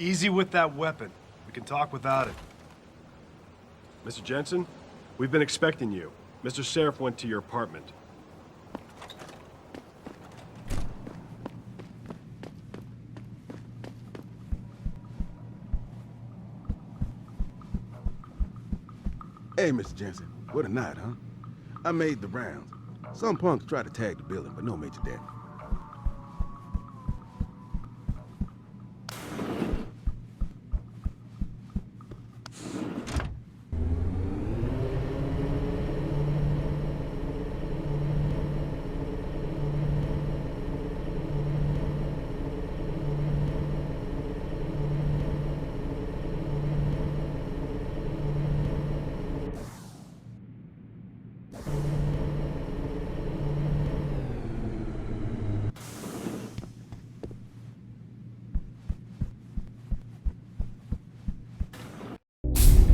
Easy with that weapon. We can talk without it. Mr. Jensen, we've been expecting you. Mr. Sheriff went to your apartment. Hey, Mr. Jensen. What a night, huh? I made the rounds. Some punks tried to tag the building, but no major damage.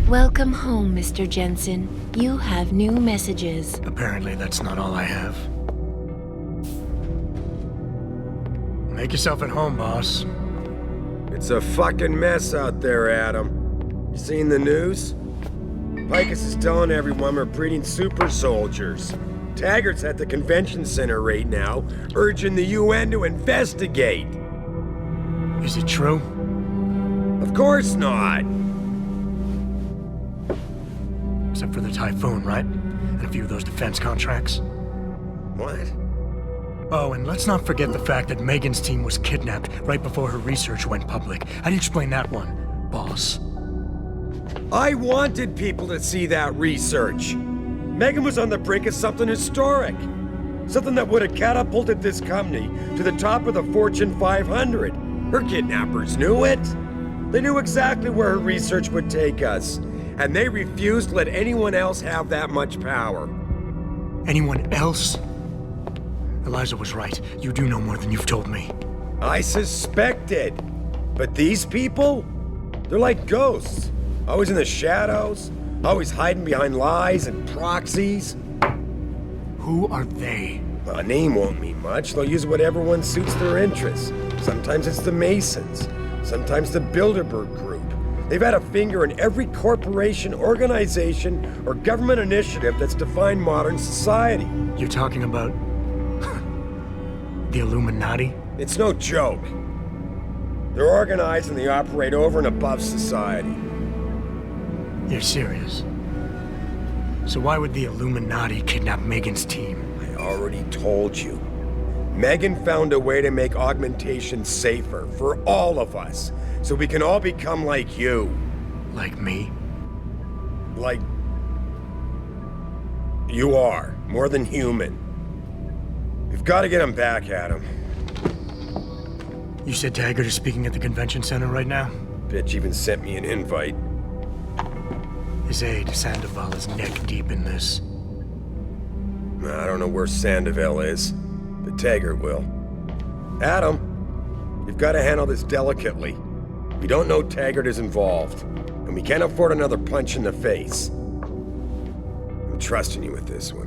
Welcome home, Mr. Jensen. You have new messages. Apparently that's not all I have. Make yourself at home, boss. It's a fucking mess out there, Adam. You seen the news? Picus is telling everyone we're breeding super soldiers. Taggart's at the convention center right now, urging the UN to investigate. Is it true? Of course not. Except for the Typhoon, right? And a few of those defense contracts. What? Oh, and let's not forget the fact that Megan's team was kidnapped right before her research went public. How do you explain that one, boss? I wanted people to see that research. Megan was on the brink of something historic. Something that would have catapulted this company to the top of the Fortune 500. Her kidnappers knew it. They knew exactly where her research would take us. And they refused to let anyone else have that much power. Anyone else? Eliza was right. You do know more than you've told me. I suspected. But these people? They're like ghosts. Always in the shadows. Always hiding behind lies and proxies. Who are they? A name won't mean much. They'll use whatever one suits their interests. Sometimes it's the Masons. Sometimes the Bilderberg Group. They've had a finger in every corporation, organization, or government initiative that's defined modern society. You're talking about... the Illuminati? It's no joke. They're organized and they operate over and above society. You're serious? So why would the Illuminati kidnap Megan's team? I already told you. Megan found a way to make augmentation safer for all of us. So we can all become like you. Like me? Like... you are. More than human. We've got to get him back, Adam. You said Taggart is speaking at the convention center right now? Bitch even sent me an invite. His aide, Сэндовал, is neck deep in this. I don't know where Сэндовал is, but Taggart will. Adam, you've got to handle this delicately. We don't know Taggart is involved, and we can't afford another punch in the face. I'm trusting you with this one.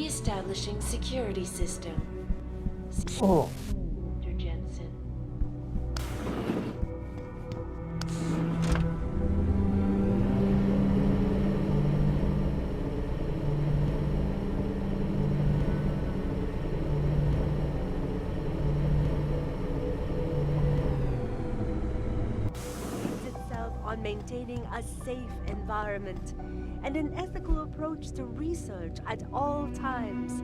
Establishing security system. Oh. Dr. Jensen. Itself on maintaining a safe environment and an ethical approach to research at all times.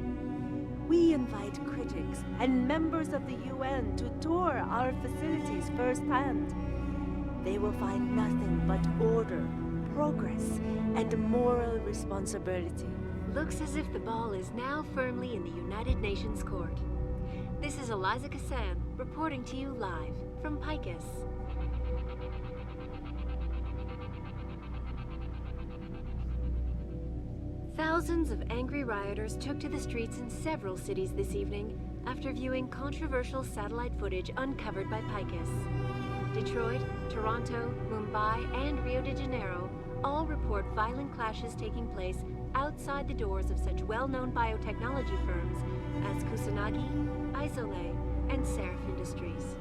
We invite critics and members of the UN to tour our facilities firsthand. They will find nothing but order, progress, and moral responsibility. Looks as if the ball is now firmly in the United Nations court. This is Eliza Kassan reporting to you live from Picus. Thousands of angry rioters took to the streets in several cities this evening after viewing controversial satellite footage uncovered by Picus. Detroit, Toronto, Mumbai, and Rio de Janeiro all report violent clashes taking place outside the doors of such well-known biotechnology firms as Kusanagi, Isolé, and Seraph Industries.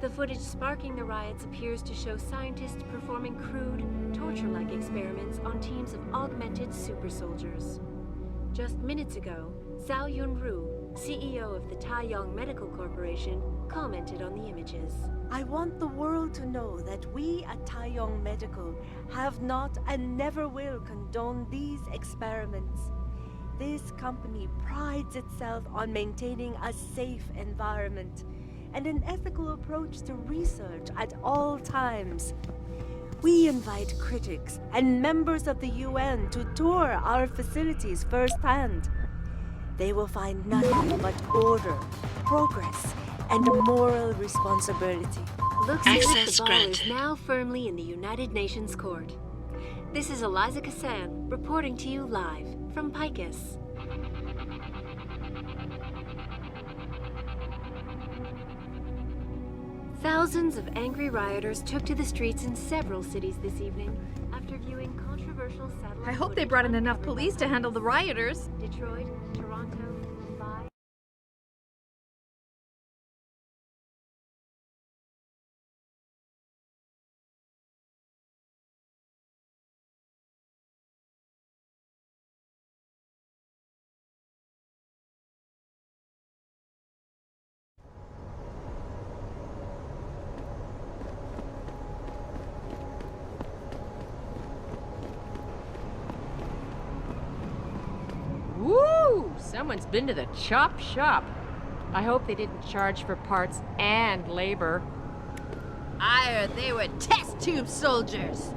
The footage sparking the riots appears to show scientists performing crude, torture-like experiments on teams of augmented super soldiers. Just minutes ago, Zhao Yunru, CEO of the Taiyong Medical Corporation, commented on the images. I want the world to know that we at Taiyong Medical have not and never will condone these experiments. This company prides itself on maintaining a safe environment and an ethical approach to research at all times. We invite critics and members of the UN to tour our facilities firsthand. They will find nothing but order, progress, and moral responsibility. Looks as if the ball is now firmly in the United Nations court. This is Eliza Kassan reporting to you live from Picus. Thousands of angry rioters took to the streets in several cities this evening after viewing controversial satellite I hope they brought in enough police to handle the rioters. Detroit, Toronto, Mumbai. Woo! Someone's been to the chop shop. I hope they didn't charge for parts and labor. I heard they were test tube soldiers.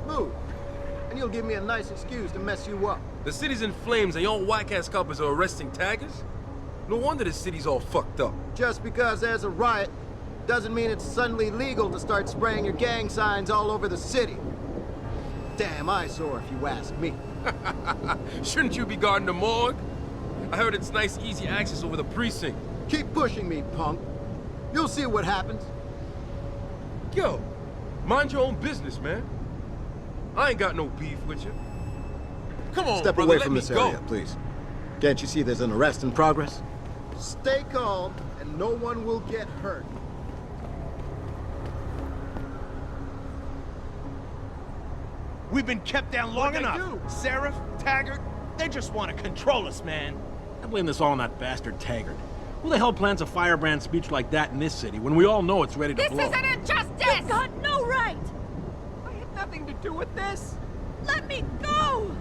Move, and you'll give me a nice excuse to mess you up. The city's in flames and your whack-ass coppers are arresting taggers? No wonder the city's all fucked up. Just because there's a riot doesn't mean it's suddenly legal to start spraying your gang signs all over the city. Damn eyesore, if you ask me. Shouldn't you be guarding the morgue? I heard it's nice, easy access over the precinct. Keep pushing me, punk. You'll see what happens. Yo, mind your own business, man. I ain't got no beef with you. Come on, Step brother, away from let this me go. area, please. Can't you see there's an arrest in progress? Stay calm, and no one will get hurt. We've been kept down long enough. Seraph, Taggart, they just want to control us, man. I blame this all on that bastard Taggart. Who the hell plans a firebrand speech like that in this city when we all know it's ready to blow? This is an injustice! You've got no right! I had nothing to do with this. Let me go!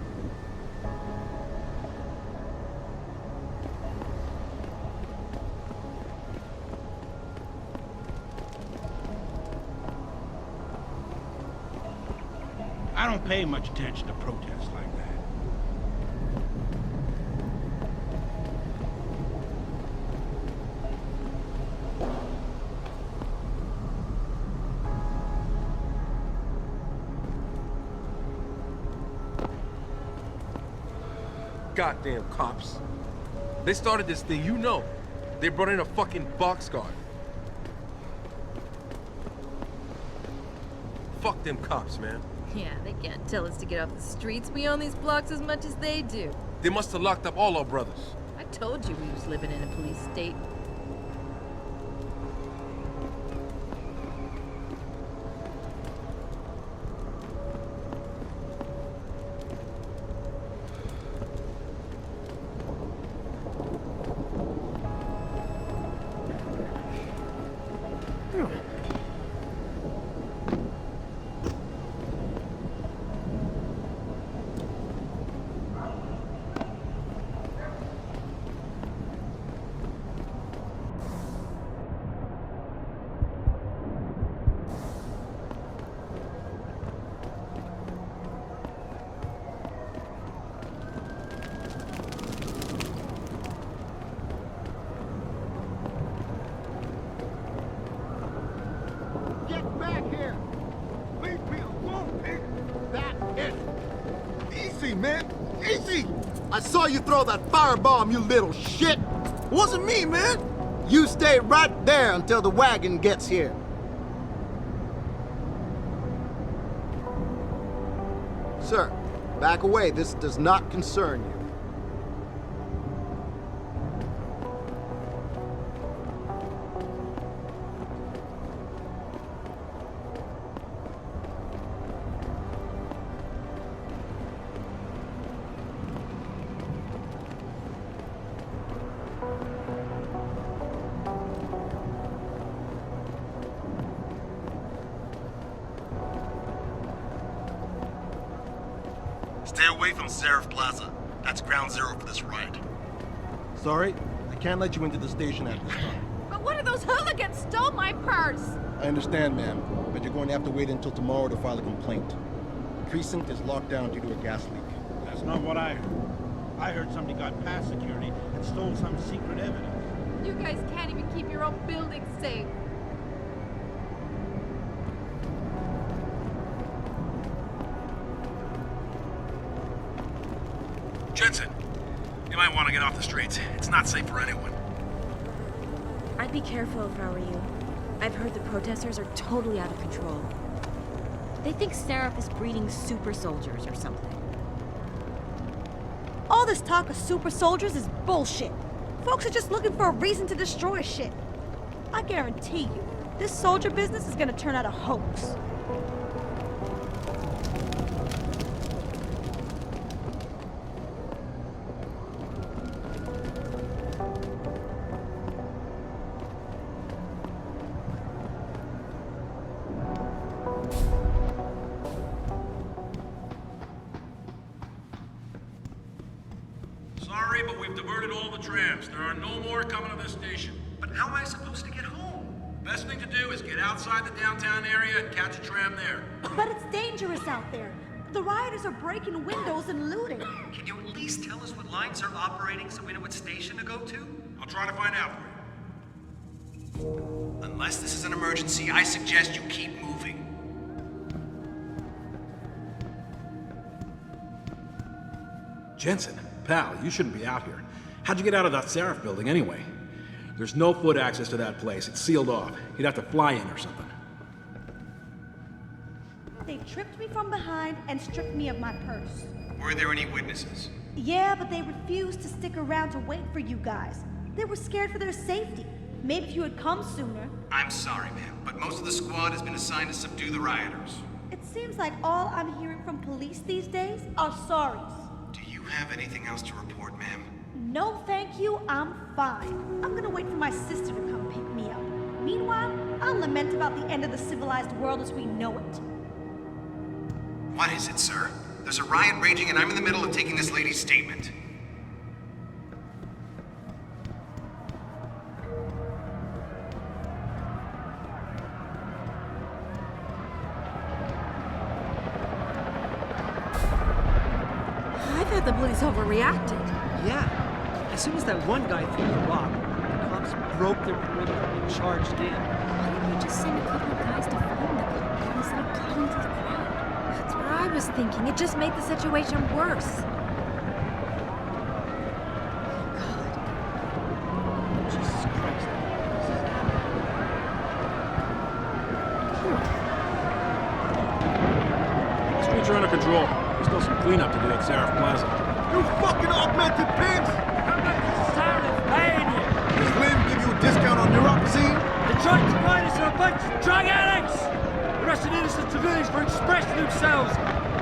I don't pay much attention to protests like that. Goddamn cops. They started this thing, you know. They brought in a fucking box guard. Fuck them cops, man. Yeah, they can't tell us to get off the streets. We own these blocks as much as they do. They must have locked up all our brothers. I told you we was living in a police state. Get back here! Leave me alone, pig! That's it! Easy, man! Easy! I saw you throw that firebomb, you little shit! It wasn't me, man! You stay right there until the wagon gets here. Sir, back away. This does not concern you. Stay away from Seraph Plaza. That's ground zero for this riot. Sorry, I can't let you into the station at this time. But what if those hooligans stole my purse? I understand, ma'am, but you're going to have to wait until tomorrow to file a complaint. The precinct is locked down due to a gas leak. That's not what I heard. I heard somebody got past security and stole some secret evidence. You guys can't even keep your own building safe. Jensen, you might want to get off the streets. It's not safe for anyone. I'd be careful if I were you. I've heard the protesters are totally out of control. They think Seraph is breeding super soldiers or something. All this talk of super soldiers is bullshit. Folks are just looking for a reason to destroy shit. I guarantee you, this soldier business is gonna turn out a hoax. Sorry, but we've diverted all the trams. There are no more coming to this station. But how am I supposed to get home? Best thing to do is get outside the downtown area and catch a tram there. But it's dangerous out there. The rioters are breaking windows and looting. Can you at least tell us what lines are operating so we know what station to go to? I'll try to find out for you. Unless this is an emergency, I suggest you keep moving. Jensen, pal, you shouldn't be out here. How'd you get out of that Seraph building anyway? There's no foot access to that place. It's sealed off. You'd have to fly in or something. They tripped me from behind and stripped me of my purse. Were there any witnesses? Yeah, but they refused to stick around to wait for you guys. They were scared for their safety. Maybe if you had come sooner. I'm sorry, ma'am, but most of the squad has been assigned to subdue the rioters. It seems like all I'm hearing from police these days are sorries. Do you have anything else to report, ma'am? No, thank you. I'm fine. I'm gonna wait for my sister to come pick me up. Meanwhile, I'll lament about the end of the civilized world as we know it. What is it, sir? There's a riot raging and I'm in the middle of taking this lady's statement. I thought the police overreacted. Yeah. As soon as that one guy threw the rock, the cops broke their perimeter and charged in. Why didn't they just send a couple of guys to find the culprit instead of calling to the crowd? That's what I was thinking. It just made the situation worse. Jesus Christ. The streets are under control. There's still some cleanup to do at Seraph Plaza. You fucking augmented pigs! How much is Sarah paying you? Does Lynn give you a discount on neuropathy? The trying to find us are a bunch of drug addicts! Arresting innocent civilians for expressing themselves!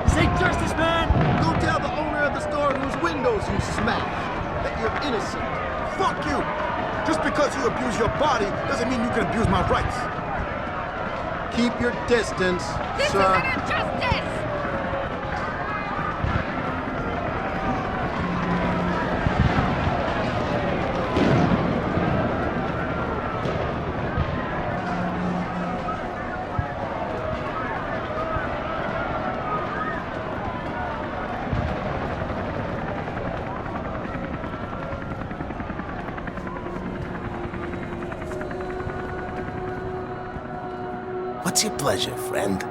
This ain't justice, man! Go tell the owner of the store whose windows you smashed that you're innocent. Fuck you! Just because you abuse your body doesn't mean you can abuse my rights. Keep your distance, This sir. isn't injustice! What's your pleasure, friend?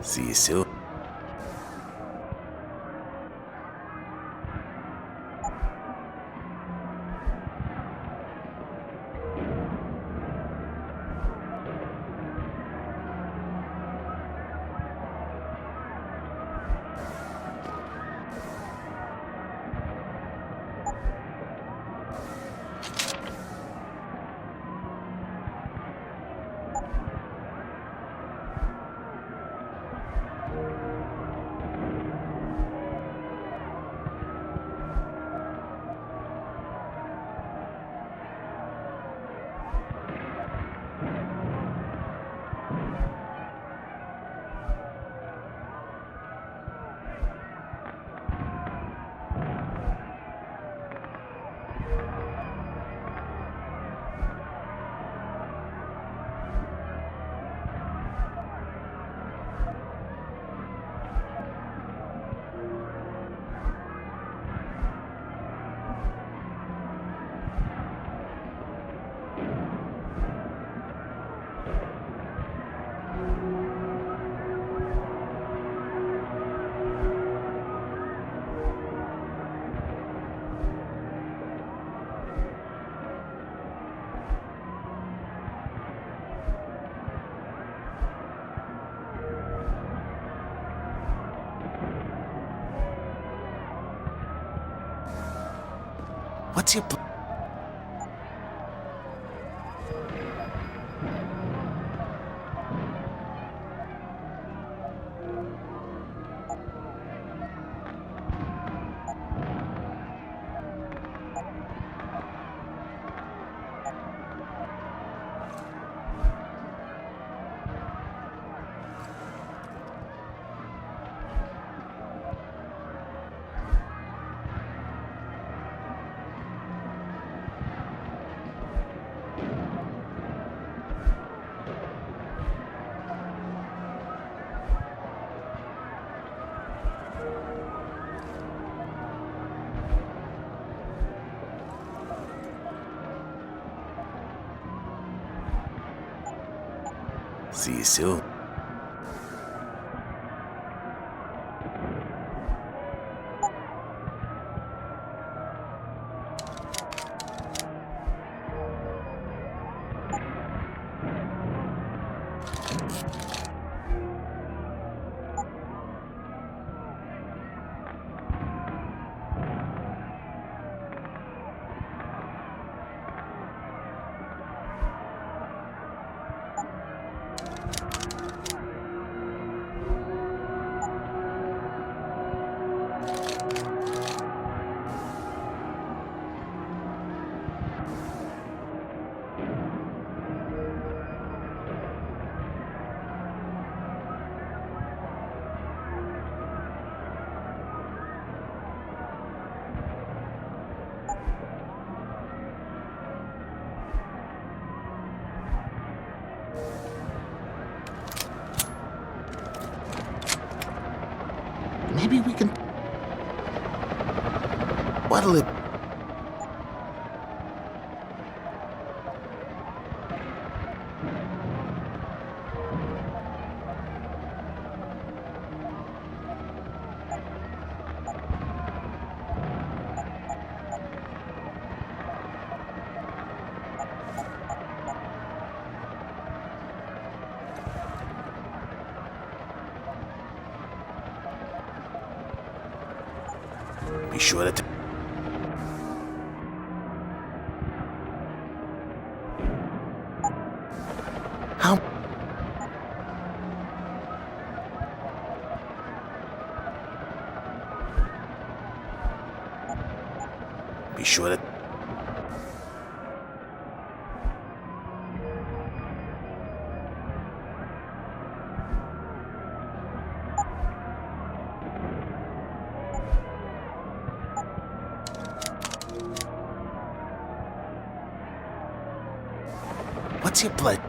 See you soon. What's your See you soon. Maybe we can... What'll it... Be sure to... How... Be sure to... What's your pleasure?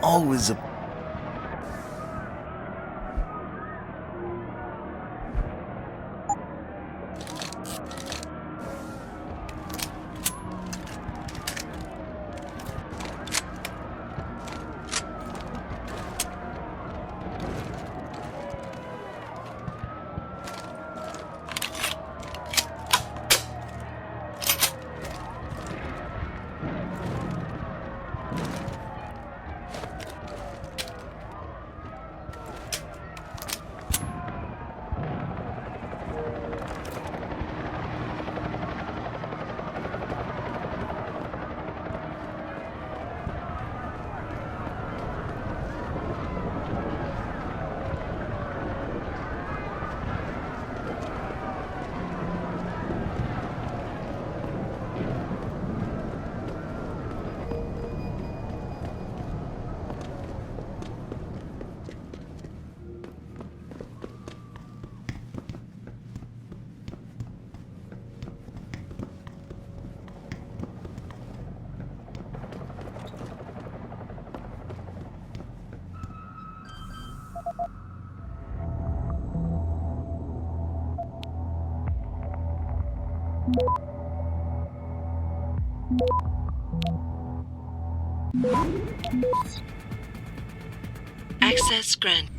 Always a... Access granted.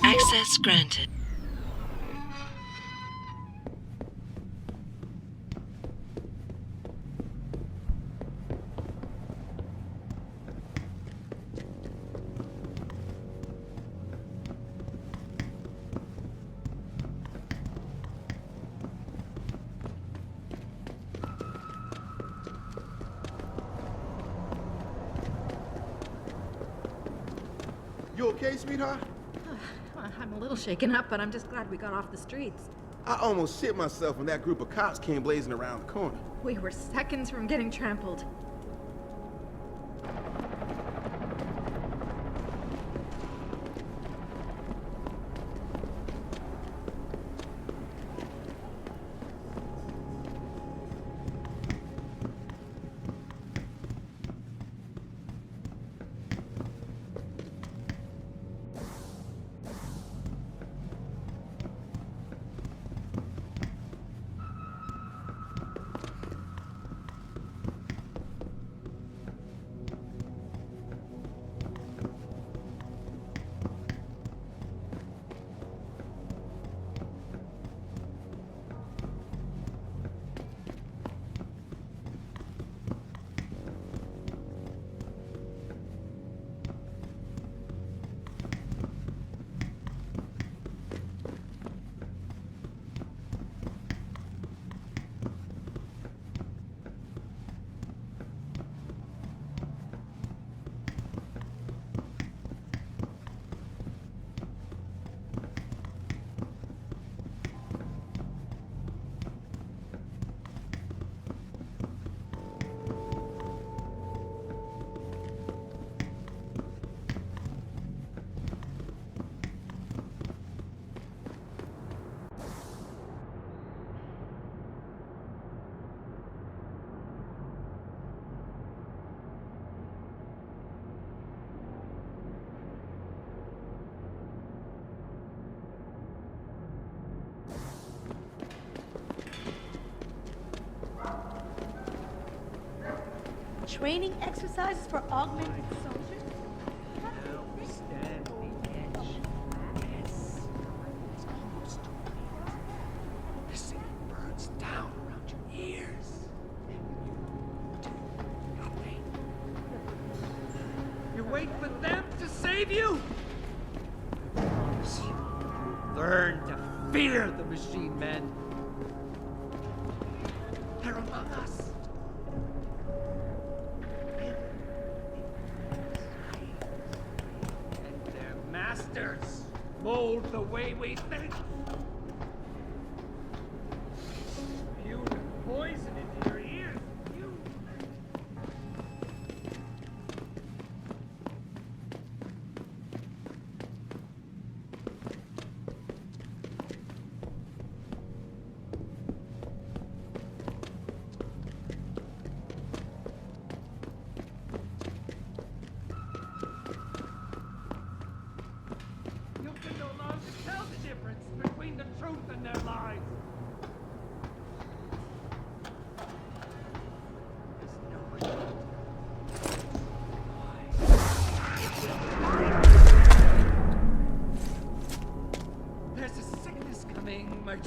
Access granted. okay, sweetheart? I'm a little shaken up, but I'm just glad we got off the streets. I almost shit myself when that group of cops came blazing around the corner. We were seconds from getting trampled. Training exercises for augmented soldiers? Stand the edge. Yes. It's almost too late. The city burns down around your ears. You wait for them to save you? I promise you, you'll learn to fear the machine men. They're among us. Mold the way we think. Spew poison into your ears.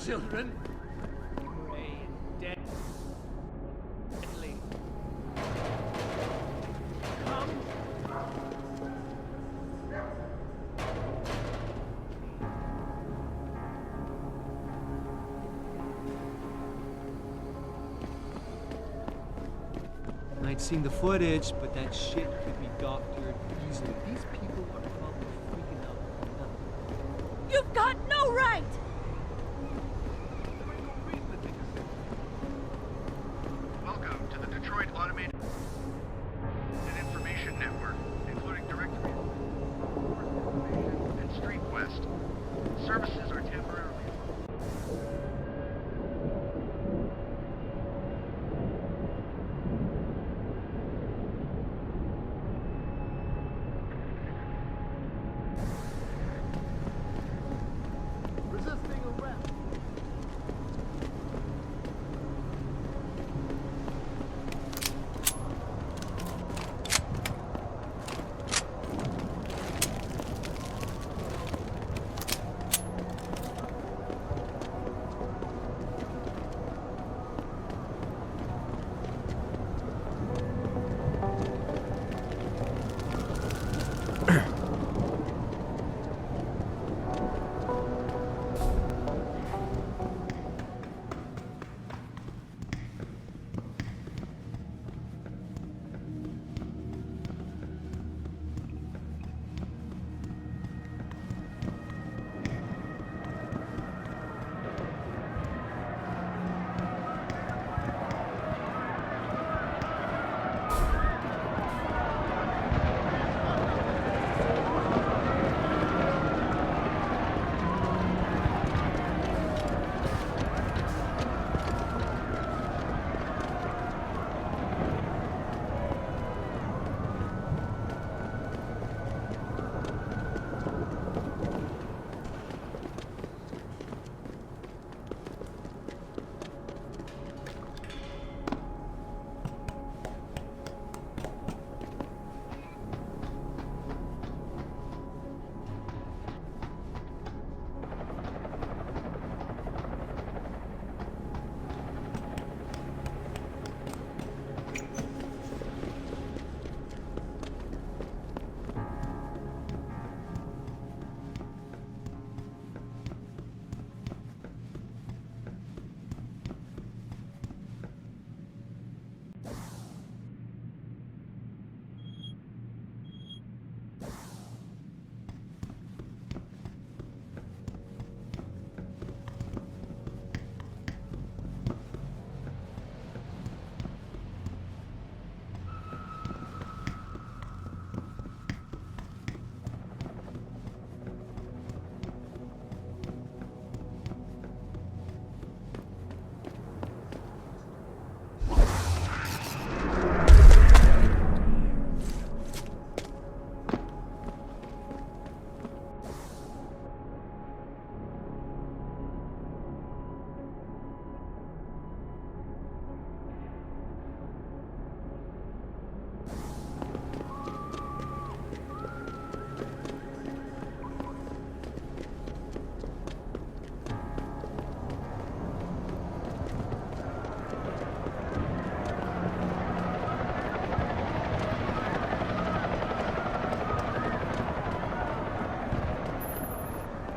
Children, gray and deadly. Come. I'd seen the footage, but that shit could be doctored easily. These people are probably freaking out. You've got no right!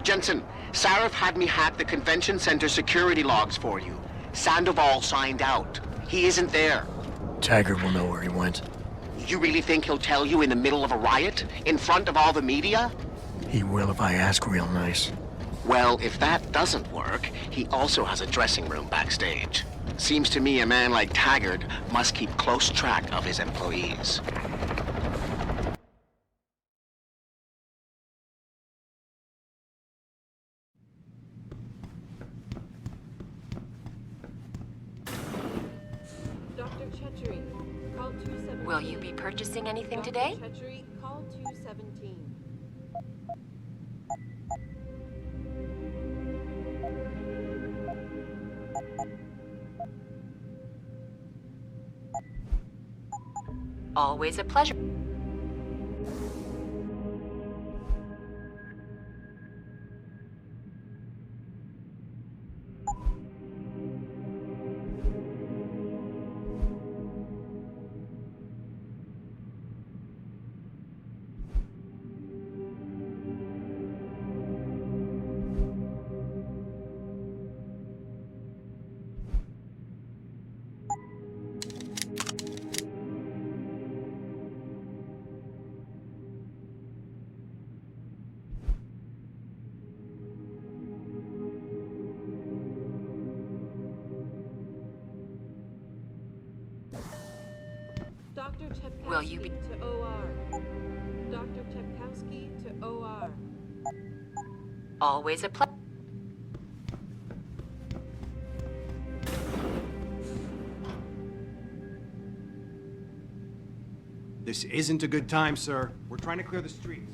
Jensen, Sarif had me hack the convention center security logs for you. Sandoval signed out. He isn't there. Taggart will know where he went. You really think he'll tell you in the middle of a riot? In front of all the media? He will if I ask real nice. Well, if that doesn't work, he also has a dressing room backstage. Seems to me a man like Taggart must keep close track of his employees. Will you be purchasing anything today? Call 217. Always a pleasure. Will you be to OR? Dr. Chepkowski to OR. Always a pleasure. This isn't a good time, sir. We're trying to clear the streets.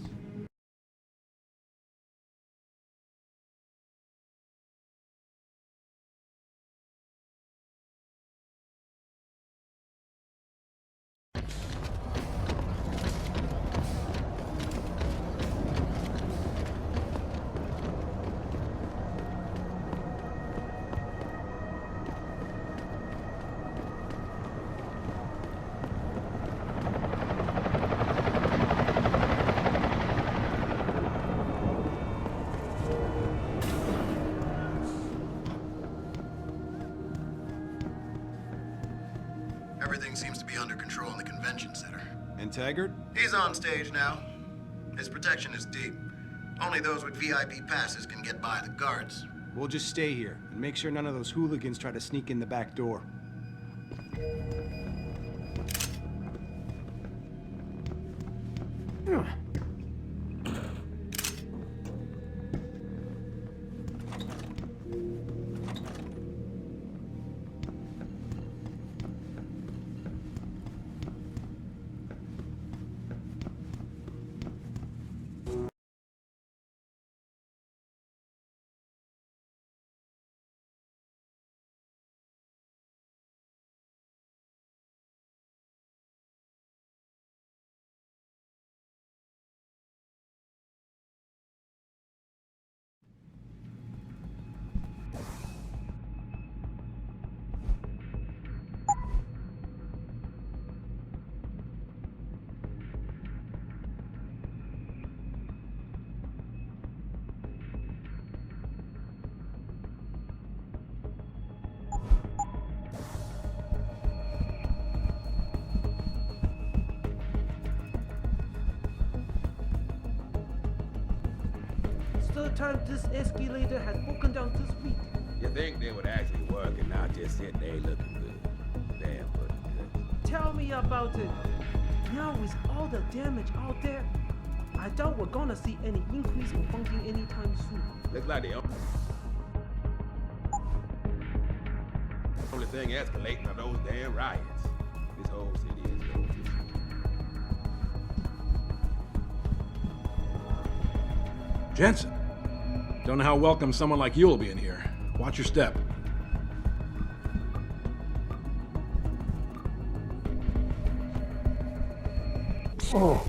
Everything seems to be under control in the convention center. And Taggart? He's on stage now. His protection is deep. Only those with VIP passes can get by the guards. We'll just stay here and make sure none of those hooligans try to sneak in the back door. Third time this escalator has broken down this week. You think they would actually work and not just sit there looking good? Damn looking good. Tell me about it. Now with all the damage out there, I doubt we're gonna see any increase in funding anytime soon. Looks like the only thing escalating are those damn riots. This whole city is going to. Jensen. Don't know how welcome someone like you will be in here. Watch your step. Oh.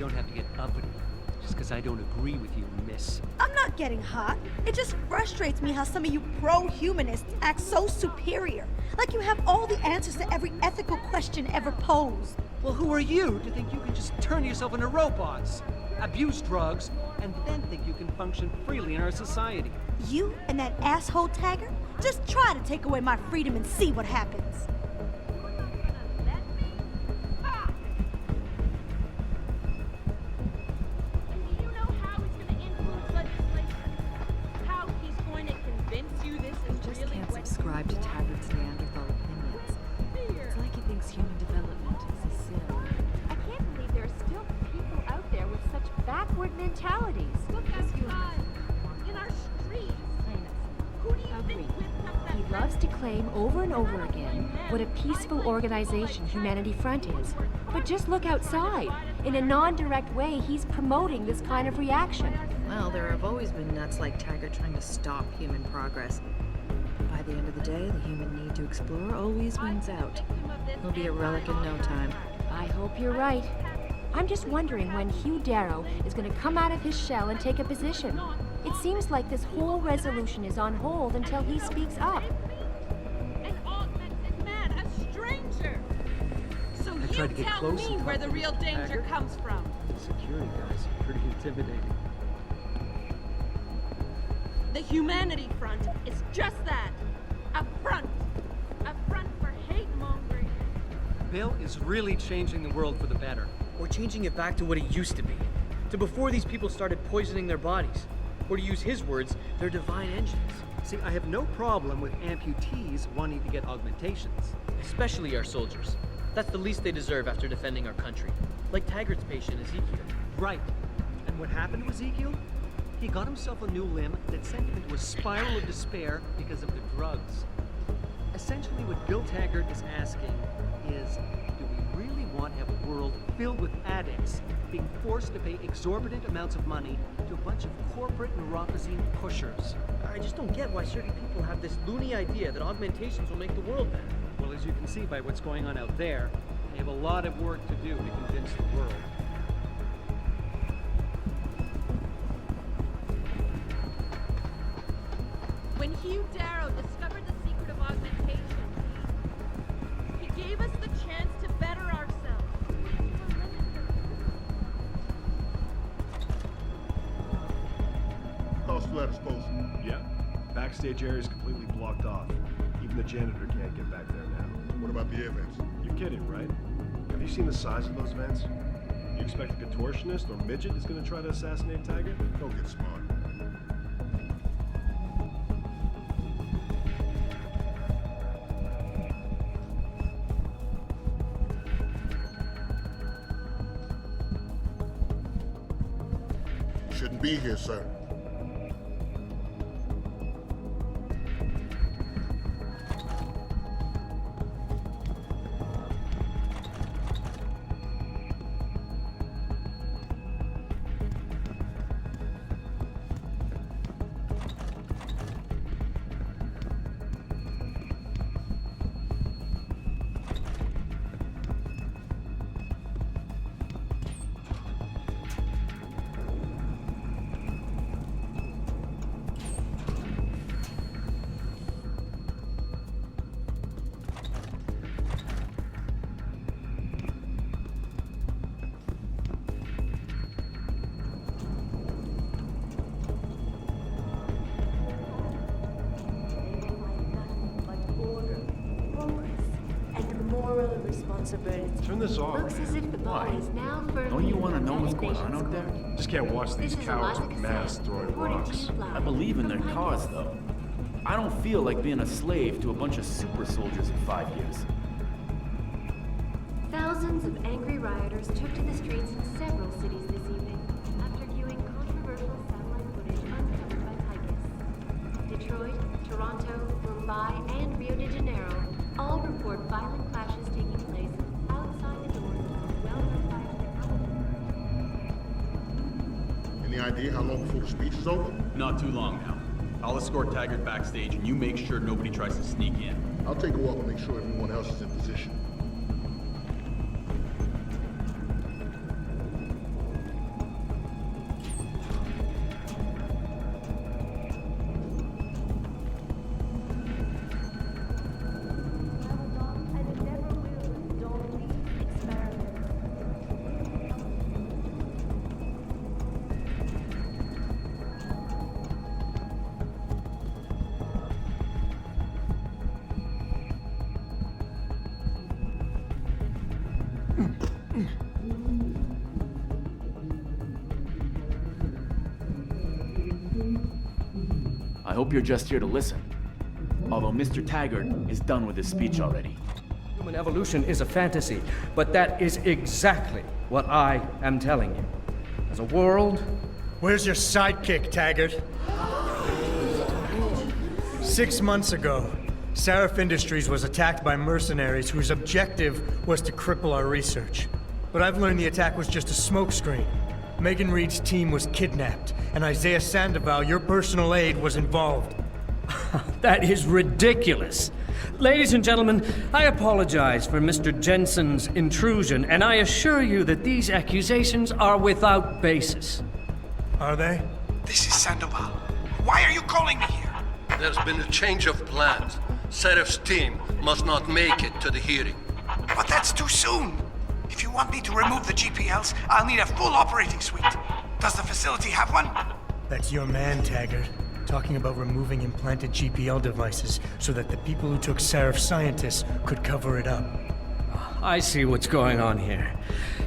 don't have to get uppity just because I don't agree with you, miss. I'm not getting hot. It just frustrates me how some of you pro-humanists act so superior. Like you have all the answers to every ethical question ever posed. Well, who are you to think you can just turn yourself into robots, abuse drugs, and then think you can function freely in our society? You and that asshole Taggart? Just try to take away my freedom and see what happens. Subscribe to Taggart's Neanderthal opinions. It's like he thinks human development is a sin. I can't believe there are still people out there with such backward mentalities. Look at us in our streets. Who do you think whipped up that? He loves to claim over and over again what a peaceful organization Humanity Front is. But just look outside. In a non-direct way, he's promoting this kind of reaction. Well, there have always been nuts like Taggart trying to stop human progress. By the end of the day, the human need to explore always wins out. He'll be a relic in no time. I hope you're right. I'm just wondering when Hugh Darrow is going to come out of his shell and take a position. It seems like this whole resolution is on hold until he speaks up. An augmented man, a stranger. So I tried to get tell close me and where talk the real to danger Taggart. comes from. The security guys are pretty intimidating. The Humanity Front is just that. A front. A front for hate mongering. Bill is really changing the world for the better. Or changing it back to what it used to be. To before these people started poisoning their bodies. Or to use his words, their divine engines. See, I have no problem with amputees wanting to get augmentations. Especially our soldiers. That's the least they deserve after defending our country. Like Taggart's patient, Ezekiel. Right. And what happened to Ezekiel? He got himself a new limb that sent him into a spiral of despair because of the drugs. Essentially, what Bill Taggart is asking is, do we really want to have a world filled with addicts being forced to pay exorbitant amounts of money to a bunch of corporate neurophysine pushers? I just don't get why certain people have this loony idea that augmentations will make the world better. Well, as you can see by what's going on out there, they have a lot of work to do to convince the world. When Hugh Darrow discovered the secret of augmentation, he gave us the chance to better ourselves. Cost letters posted. Yeah. Backstage area is completely blocked off. Even the janitor can't get back there now. What about the air vents? You're kidding, right? Have you seen the size of those vents? You expect a contortionist or midget is going to try to assassinate Taggart? Don't get smart. Shouldn't be here, sir. Turn this off. Looks as if the ball is now firmly Don't you want to in know what's going animation's on out there? court. Just can't watch these This is cowards Eliza with masks Cassell, throwing reporting to rocks. you live I believe in their from cause, Pike's. though. I don't feel like being a slave to a bunch of super soldiers in 5 years. Thousands of angry rioters took to the streets in several cities this evening after viewing controversial satellite footage uncovered by Pike's. Detroit, Toronto, Mumbai, and Rio de Janeiro all report violent clashes taking place outside the doors of well-known fire. Any idea how long before the speech is over? Not too long now. I'll escort Taggart backstage and you make sure nobody tries to sneak in. I'll take a walk and make sure everyone else is in position. hope you're just here to listen. Although Mr. Taggart is done with his speech already. Human evolution is a fantasy, but that is exactly what I am telling you. As a world... Where's your sidekick, Taggart? 6 months ago, Seraph Industries was attacked by mercenaries whose objective was to cripple our research. But I've learned the attack was just a smokescreen. Megan Reed's team was kidnapped, and Isaiah Sandoval, your personal aide, was involved. That is ridiculous. Ladies and gentlemen, I apologize for Mr. Jensen's intrusion, and I assure you that these accusations are without basis. Are they? This is Sandoval. Why are you calling me here? There's been a change of plans. Seraph's team must not make it to the hearing. But that's too soon. If you want me to remove the GPLs, I'll need a full operating suite. Does the facility have one? That's your man, Taggart. Talking about removing implanted GPL devices so that the people who took Seraph scientists could cover it up. I see what's going on here.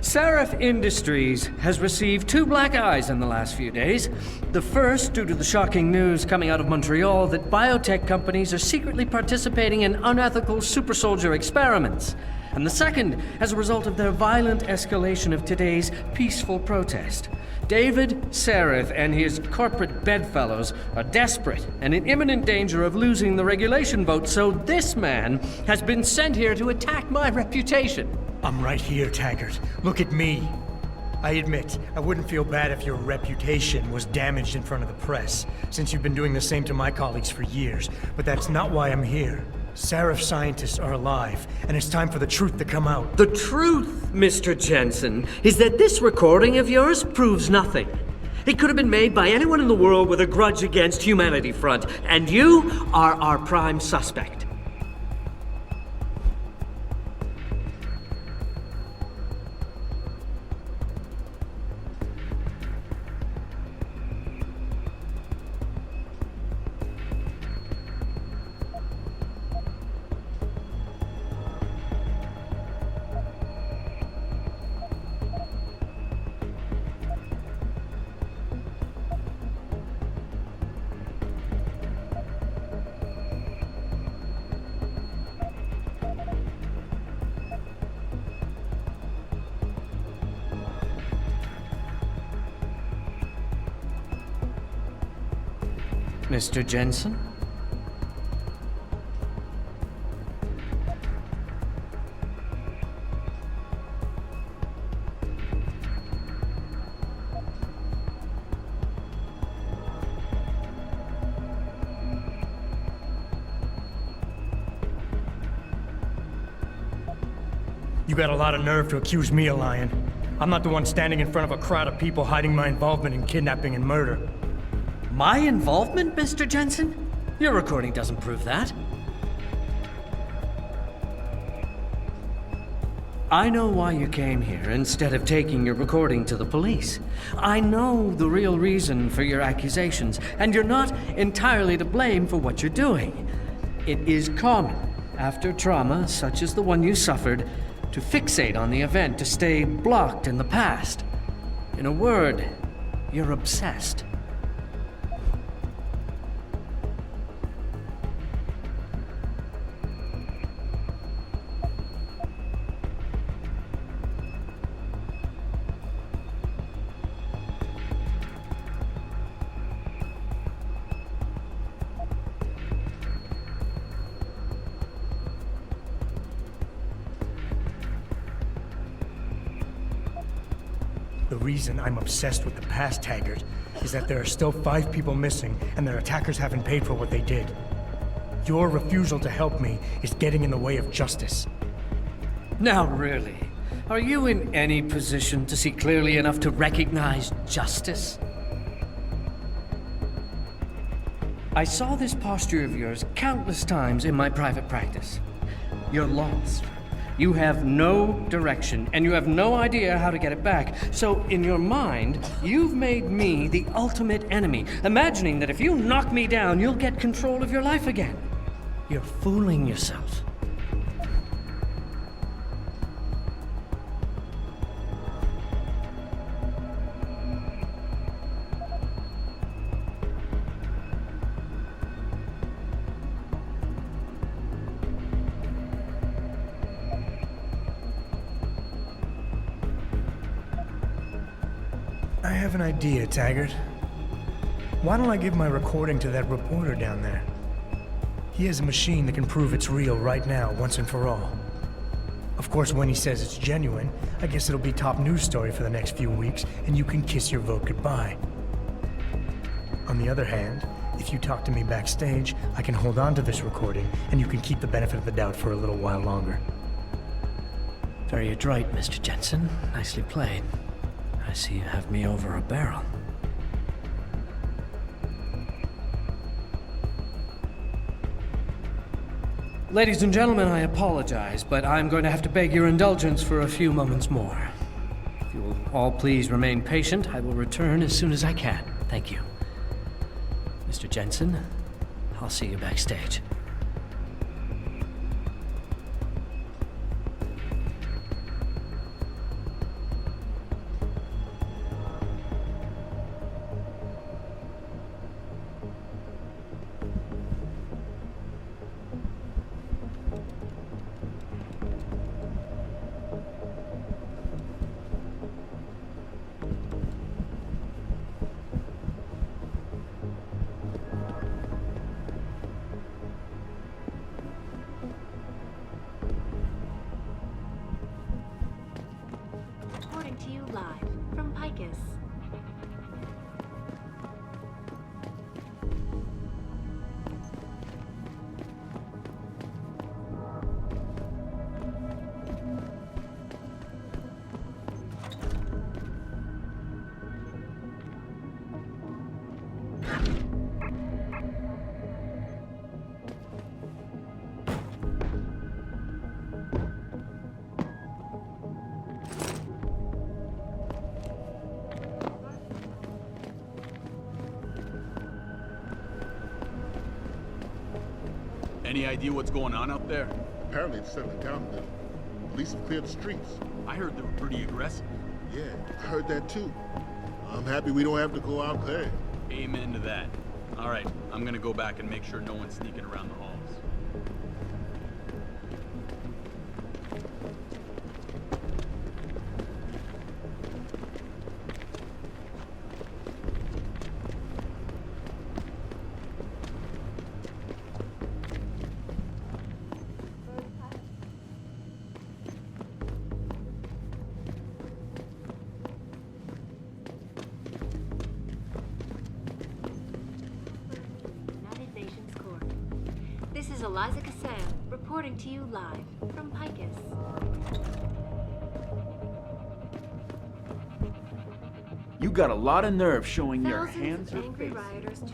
Seraph Industries has received 2 black eyes in the last few days. The first due to the shocking news coming out of Montreal that biotech companies are secretly participating in unethical super soldier experiments. And the second as a result of their violent escalation of today's peaceful protest. David Seraph and his corporate bedfellows are desperate and in imminent danger of losing the regulation vote, so this man has been sent here to attack my reputation. I'm right here, Taggart. Look at me. I admit, I wouldn't feel bad if your reputation was damaged in front of the press, since you've been doing the same to my colleagues for years, but that's not why I'm here. Seraph scientists are alive, and it's time for the truth to come out. The truth, Mr. Jensen, is that this recording of yours proves nothing. It could have been made by anyone in the world with a grudge against Humanity Front, and you are our prime suspect. Mr. Jensen? You got a lot of nerve to accuse me of lying. I'm not the one standing in front of a crowd of people hiding my involvement in kidnapping and murder. My involvement, Mr. Jensen? Your recording doesn't prove that. I know why you came here instead of taking your recording to the police. I know the real reason for your accusations, and you're not entirely to blame for what you're doing. It is common, after trauma such as the one you suffered, to fixate on the event, to stay blocked in the past. In a word, you're obsessed. The reason I'm obsessed with the past, Taggart, is that there are still 5 people missing, and their attackers haven't paid for what they did. Your refusal to help me is getting in the way of justice. Now really, are you in any position to see clearly enough to recognize justice? I saw this posture of yours countless times in my private practice. You're lost. You have no direction, and you have no idea how to get it back. So, in your mind, you've made me the ultimate enemy, imagining that if you knock me down, you'll get control of your life again. You're fooling yourself. I have an idea, Taggart. Why don't I give my recording to that reporter down there? He has a machine that can prove it's real right now, once and for all. Of course, when he says it's genuine, I guess it'll be top news story for the next few weeks, and you can kiss your vote goodbye. On the other hand, if you talk to me backstage, I can hold on to this recording, and you can keep the benefit of the doubt for a little while longer. Very adroit, Mr. Jensen. Nicely played. I see you have me over a barrel. Ladies and gentlemen, I apologize, but I'm going to have to beg your indulgence for a few moments more. If you will all please remain patient, I will return as soon as I can. Thank you. Mr. Jensen, I'll see you backstage. Reporting to you live from Picus. Any idea what's going on out there? Apparently it's settling down a little. Police have cleared the streets. I heard they were pretty aggressive. Yeah, I heard that too. I'm happy we don't have to go out there. Amen to that. All right, I'm gonna go back and make sure no one's sneaking around the halls. This is Eliza Cassan, reporting to you live from Picus. You got a lot of nerve showing your Thousands hands of or angry face. rioters took...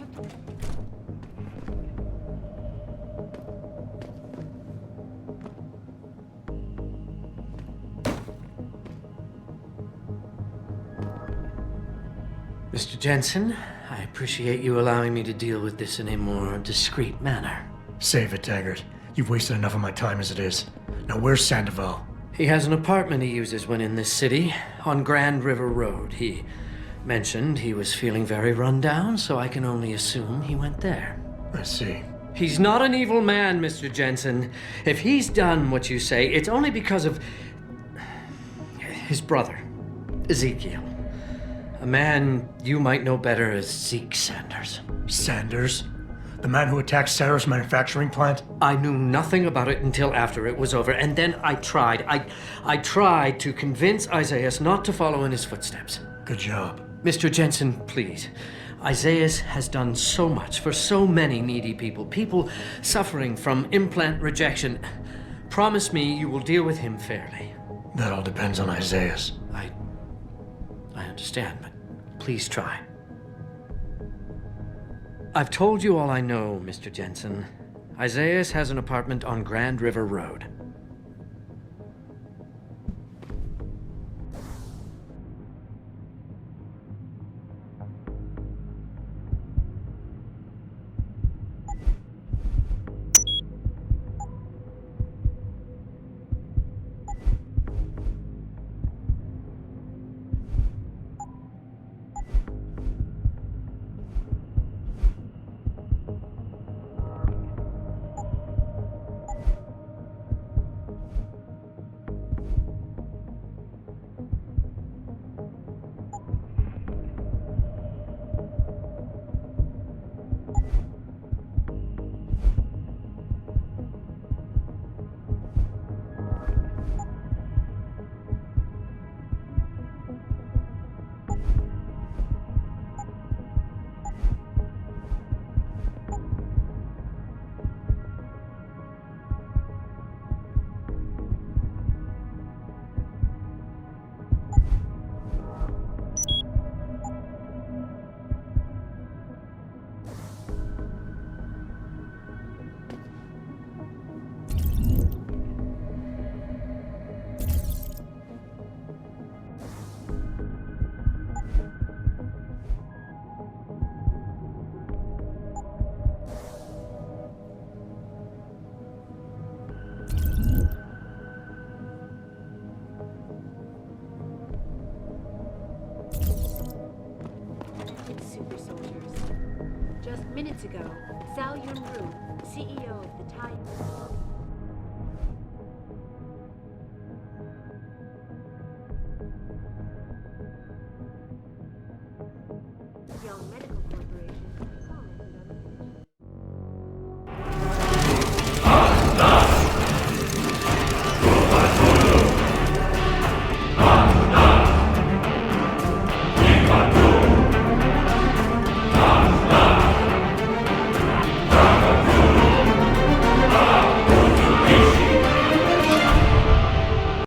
Mr. Jensen, I appreciate you allowing me to deal with this in a more discreet manner. Save it, Taggart. You've wasted enough of my time as it is. Now where's Сэндовал? He has an apartment he uses when in this city, on Grand River Road. He mentioned he was feeling very run down, so I can only assume he went there. I see. He's not an evil man, Mr. Jensen. If he's done what you say, it's only because of his brother, Ezekiel. A man you might know better as Zeke Sanders. Sanders? The man who attacked Sarah's manufacturing plant? I knew nothing about it until after it was over, and then I tried. I tried to convince Isaiah not to follow in his footsteps. Good job. Mr. Jensen, please. Isaiah has done so much for so many needy people. People suffering from implant rejection. Promise me you will deal with him fairly. That all depends on Isaiah. I understand, but please try. I've told you all I know, Mr. Jensen. Isaiah has an apartment on Grand River Road. super soldiers. Just minutes ago, Sao Yunru, CEO of the Thai...